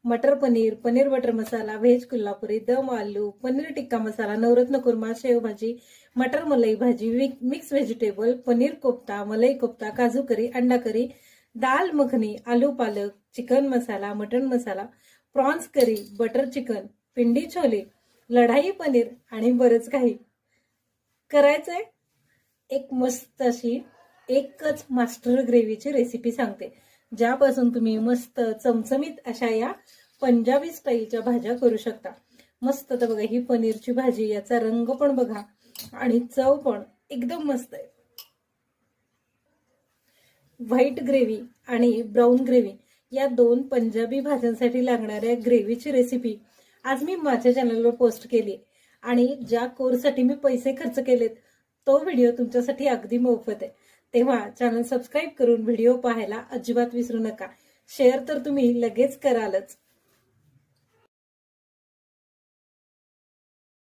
मटर paneer, paneer butter मसाला, veg Kolhapuri, दम आलू, पनीर टिक्का मसाला, नवरत्न कुर्मा, शेव भाजी, मटर मलाई भाजी, मिक्स व्हेजिटेबल, पनीर कोफ्ता, मलाई कोफ्ता, काजू करी, अंडा करी, दाल मखनी, आलू पालक, चिकन मसाला, मटन मसाला, प्रॉन्स करी, बटर चिकन, पिंडी छोले, लढाई पनीर आणि बरंच काही करायचंय. एक मस्त अशी एकच मास्टर ग्रेव्हीची रेसिपी सांगते, ज्यापासून तुम्ही मस्त चमचमीत अशा या पंजाबी स्टाईलच्या भाज्या करू शकता. मस्त. तर बघा, ही पनीरची भाजी, याचा रंग पण बघा आणि चव पण एकदम मस्त आहे. व्हाईट ग्रेव्ही आणि ब्राऊन ग्रेव्ही या दोन पंजाबी भाज्यांसाठी लागणाऱ्या ग्रेव्हीची रेसिपी आज मी माझ्या चॅनलवर पोस्ट केली आणि ज्या कोर्ससाठी मी पैसे खर्च केलेत तो व्हिडिओ तुमच्यासाठी अगदी मोफत आहे. तेव्हा चॅनल सबस्क्राईब करून व्हिडिओ पाहायला अजिबात विसरू नका. शेअर तर तुम्ही लगेच करालच.